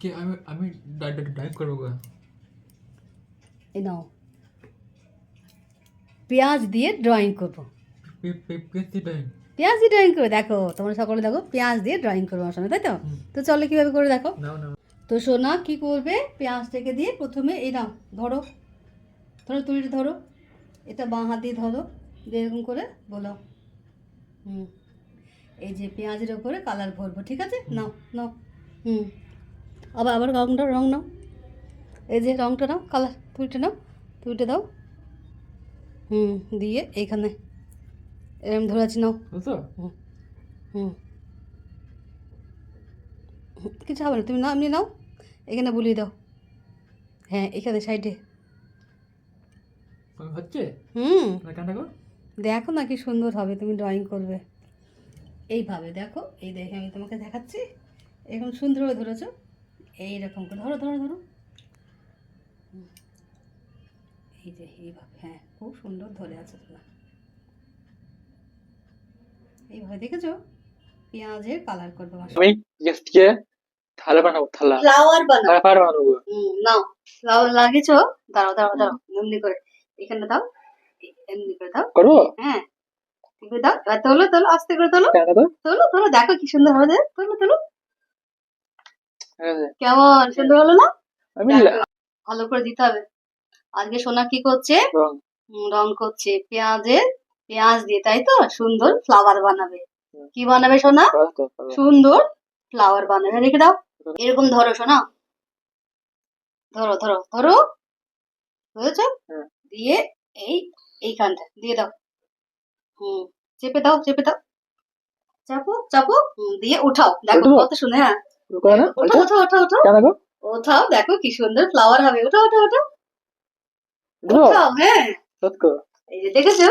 আজকে আমি আমি ডাইভ করবো গো। এই নাও, পেঁয়াজ দিয়ে ড্রয়িং করবো। পেঁয়াজি ডাইভ। পেঁয়াজ দিয়ে ড্রয়িং করে দেখো, তোমরা সকলে দেখো পেঁয়াজ দিয়ে ড্রয়িং করবো আমার সামনে, তাই তো? তো চলো কীভাবে করে দেখো। নাও নাও। তো সোনা কি করবে, পেঁয়াজটাকে দিয়ে প্রথমে এই নাও ধরো, ধরো তুমি এটা ধরো, এটা বাঁ হাত দিয়ে ধরো, দিয়ে এরকম করে বলো এই যে পেঁয়াজের ওপরে কালার ভরবো, ঠিক আছে? নাও নাও, আবার আবার রং নাও, এই যে রংটা নাও, কালার তুইটা নাও, তুইটা দাও, দিয়ে এইখানে এরকম ধরে আছি, নাও। বুঝছো? হুম কিছু হবে না, তুমি নাও, এমনি নাও, এখানে বুলিয়ে দাও, হ্যাঁ এখানে সাইডে। হচ্ছে কান্না কর। দেখো না কি সুন্দর হবে, তুমি ড্রয়িং করবে এইভাবে, দেখো এই দেখে আমি তোমাকে দেখাচ্ছি, এরকম সুন্দরভাবে ধরেছো, এইরকম করে ধরো ধরো ধরো, এই যে এইভাবে, হ্যাঁ খুব সুন্দর ধরে আছে তোমরা, এইভাবে দেখেছো পেঁয়াজের কালার করবে। আমি জাস্টকে থালা বানাবো, থালা ফ্লাওয়ার বানাও, ফ্লাওয়ার বানাবো। নাও ফ্লাওয়ার লাগিয়েছো, দাঁড়াও দাঁড়াও দাঁড়াও, এমনি করে এখানে দাও, এমনি করে দাও, করবো? হ্যাঁ এবার দাও, এবার তোলো তোলো, আস্তে করে তোলো, কেন তো? তোলো তোলো, দেখো কি সুন্দর হবে, তোলো তোলো, কেমন সুন্দর হলো না? আমি ভালো করে দিতে হবে। আজকে সোনা কি করছে, রং করছে পেঁয়াজ দিয়ে, তাই তো? সুন্দর ফ্লাওয়ার বানাবে। কি বানাবে সোনা? সুন্দর ফ্লাওয়ার বানাবে। রেখে দাও, এরকম ধরো সোনা, ধরো ধরো ধরো, বুঝেছো? দিয়ে এইখানটা দিয়ে দাও, চেপে দাও চেপে দাও, চাপো চাপো, দিয়ে উঠাও, দেখো কত সুন্দর। হ্যাঁ ওঠাও ওঠাও ওঠাও ওঠাও, ওঠাও, দেখো কি সুন্দর ফ্লাওয়ার হবে, ওঠাও ওঠাও ওঠাও ওঠাও, হ্যাঁ এই যে দেখেছো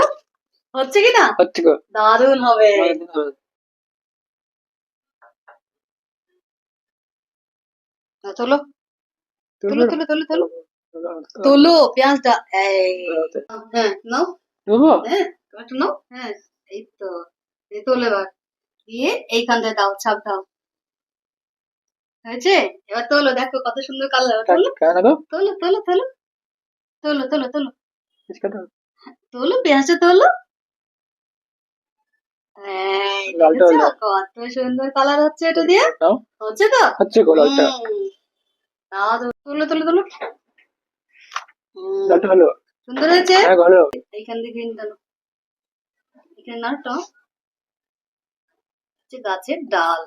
হচ্ছে কি না? হচ্ছে গো, দারুণ হবে। তোলো তোলো তোলো তোলো তোলো তোলো পেঁয়াজটা, এই হ্যাঁ নাও, হ্যাঁ একটু নাও, হ্যাঁ এই তো, এই তোলো এবার, দিয়ে এইখানটায় দাও, ছাপ দাও, হয়েছে? এবার তোলো, দেখো কত সুন্দর কালার, তোলো তোলো তোলো তোলো তোলো তোলো তোলো তোলো, পেঁয়াজটা তোলো, কত সুন্দর কালার হচ্ছে এটা দিয়ে, হচ্ছে তো? হচ্ছে গো, লালটা তোলো তোলো তোলো, লালটা হলো, সুন্দর হয়েছে। হ্যাঁ ভালো। এইখান থেকে তোলো, এখানে নাও তো, হচ্ছে গাছের ডাল,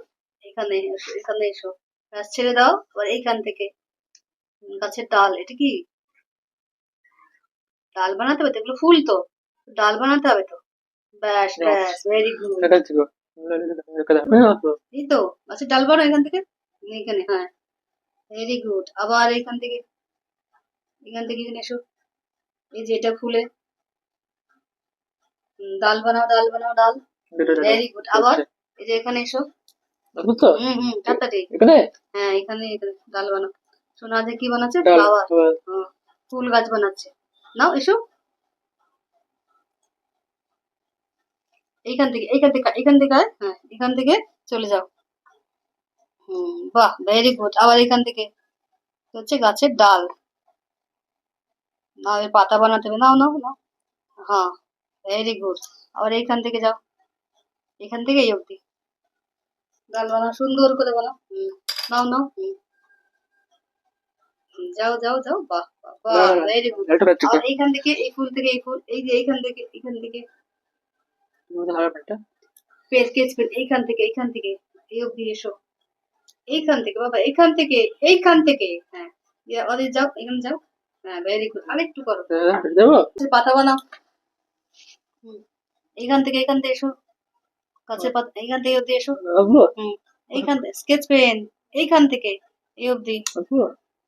এখানে এসো, এখানে এসো, গাছ ছেড়ে দাও, আবার এইখান থেকে গাছের ডাল, এটা কি ডাল বানাতে হবে তো, এগুলো ফুল তো, ডাল বানাতে হবে তো, ব্যাস ব্যাস, ভেরি গুড, এই তো গাছের ডাল বানাও এখান থেকে, এখানে, হ্যাঁ ভেরি গুড, আবার এখান থেকে এখানে এসো, এই যে এটা খুলে ডাল বানাও ডাল বানাও ডাল, ভেরি গুড, আবার এই যে এখানে এসো, তাড়াতাড়ি, হ্যাঁ এখানে ডাল বানাও। সোনা যে কি বানাচ্ছে, ফ্লাওয়ার, ফুল গাছ বানাচ্ছে, নাও এসো, এইখান থেকে হ্যাঁ এখান থেকে চলে যাও, বাহ ভেরি গুড, আবার এখান থেকে হচ্ছে গাছের ডাল, নাও এর পাতা বানাতে হবে, নাও নাও নাও, হ্যাঁ ভেরি গুড, আবার এইখান থেকে যাও, এখান থেকে এই অব্দি ডাল বানাও, সুন্দর করে বানাও, নাও নাও, যাও যাও যাও, বাহ বাহ ভেরি গুড, আবার এইখান থেকে এই ফুল থেকে এই ফুল, এই যে এইখান থেকে স্কেচ পেন, এইখান থেকে এই অব্দি এসো, এইখান থেকে বাবা, এইখান থেকে হ্যাঁ, ওদের যাও, এখানে যাও, হ্যাঁ ভেরি গুড, আরেকটু করো, পাতা বানাও, এইখান থেকে এসো, গাছের পাতা এইখান থেকে অব্দি এসো, এইখান থেকে স্কেচ পেন, এইখান থেকে এই অব্দি,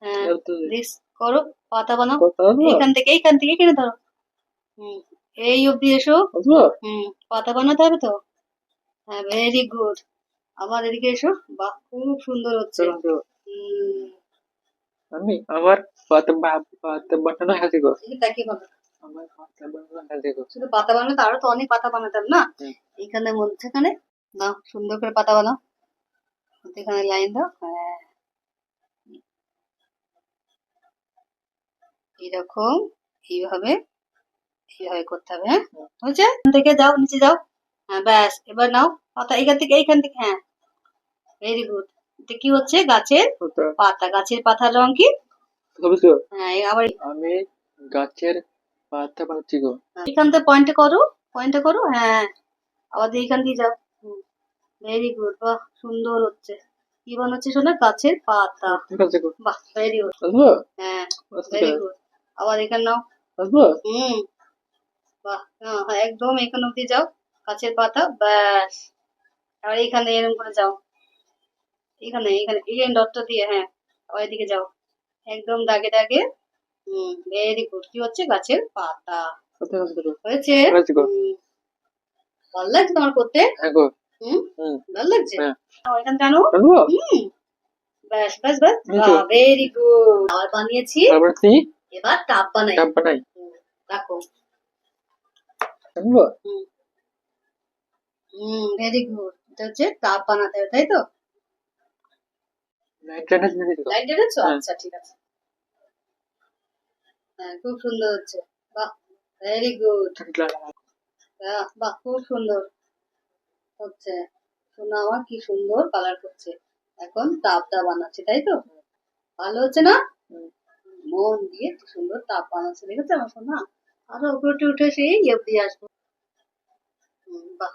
হ্যাঁ করো, পাতা বানাও, এইখান থেকে এখানে ধরো, এই অব্দি এসো, পাতা বানাতে হবে তো, হ্যাঁ ভেরি গুড, আবার এদিকে এসো, বাহ খুব সুন্দর হচ্ছে। আমি আমার পাতা বানানো হয়েছে গো, দেখি ভালো, আমার পাতা বানানো হয়েছে গো। শুধু পাতা বানাতে, আরো তো অনেক পাতা বানাতাম না, এইখানে মধ্যেখানে নাও সুন্দর করে পাতা বানাও, এখানে লাইন দাও, হ্যাঁ এরকম এইভাবে এইভাবে করতে হবে। হ্যাঁ, হয়েছে? এখান থেকে যাও, নিচে যাও। হ্যাঁ, ব্যাস। এবার নাও পাতা, এইখান থেকে। হ্যাঁ, ভেরি গুড। এটা কি হচ্ছে? গাছের পাতা। গাছের পাতার রং কি? সবুজ। হ্যাঁ, আবার আমি গাছের পাতা বানাচ্ছি গো। এখান থেকে পয়েন্টে করো, পয়েন্টে করো। হ্যাঁ, আবার দিয়ে এখান দিয়ে যাও। Very good. বাহ, সুন্দর হচ্ছে। কি বানাচ্ছে শোনা? গাছের পাতা। ঠিক আছে গো। বাহ, ভেরি গুড। আসবো? হ্যাঁ, আসতে ভেরি পারে। গুড। আবার এখানে নাও। আসবো? হুম, বাহ। হ্যাঁ, হ্যাঁ, একদম এখান অব্দি যাও। গাছের পাতা, ব্যাস। আর এখানে এরকম করে যাও। এখানে এই ডটটা দিয়ে, হ্যাঁ, আবার এদিকে যাও। একদম দাগে দাগে। Very good. কি হচ্ছে? গাছের পাতা। আসতে আসতে গো। হয়েছে? হয়েছে গো। ভালো লাগছে তোমার করতে? হ্যাঁ গো। হুম, হুম। ভালো লাগছে? হ্যাঁ। এখান টানো। আসবো? ব্যাস ব্যাস ব্যাস। হয়েছে। Very good. আর বানিয়েছি। তারপর কি? এবার টাপ বানাই। ডাব বানাই। রাখো। আসবো? Very good. এটা হচ্ছে টাপ বানাতে হবে, তাই তো? লাইট টাইট নিয়ে দিছো? লাইট জ্বেলেছো? হ্যাঁ। আচ্ছা, ঠিক আছে। হ্যাঁ, খুব সুন্দর হচ্ছে। বাহ, ভেরি গুড। বাহ, খুব সুন্দর হচ্ছে। শোনা আমার কি সুন্দর কালার করছে। এখন টাপটা বানাচ্ছে, তাই তো? ভালো হচ্ছে না? মন দিয়ে কি সুন্দর টাপ বানাচ্ছে, দেখেছো আমার সোনা? আরো উপরে উঠে সেই দিয়ে আসবো। বাহ,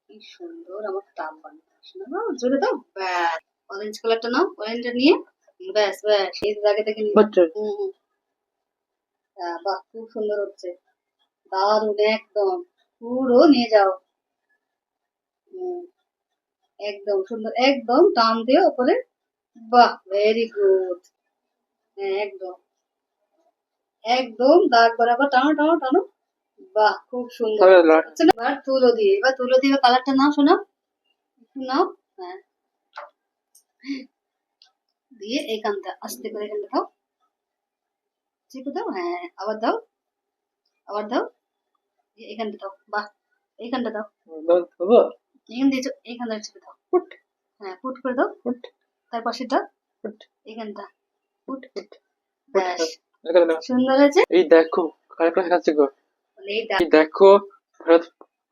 কি সুন্দর আমার টাপ বানাচ্ছে। না, জোরে দাও। ব্যাস। অরেঞ্জ কালারটা নাও, অরেঞ্জটা নিয়ে। ব্যাস ব্যাস, এই জায়গা থেকে নিয়ে। বাহ, খুব সুন্দর হচ্ছে। দারুন একদম। পুরো নিয়ে যাও। হুম, একদম সুন্দর, একদম টান দিয়ে ওপরে। বাহ, ভেরি গুড। হ্যাঁ, একদম একদম দাগ বরাবর টানো টানো টানো। বাহ, খুব সুন্দর হচ্ছে না? এবার তুলো দিয়ে কালারটা নাও শোনা। একটু নাও। হ্যাঁ, দিয়ে এইখানটা আস্তে করে এখানটা দাও। চিপে দাও। হ্যাঁ, আবার দাও, আবার দাও। এইখানটা দাও। বাহ, এইখানটা দাও। এখান দিয়েছো, এইখানটা চিপে দাও। হ্যাঁ, পুট করে দাও। তার পাশেটা এইখানটা পুট। ব্যাস, সুন্দর হয়েছে। এই দেখো কারেক্ট দেখাচ্ছে গো। এই এই দেখো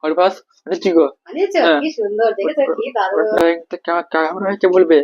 হরবাস বানিয়েছি গো। বানিয়েছো? হ্যাঁ। কি সুন্দর, দেখেছো? কি দারুণ। কেমন হয়েছে বলবে?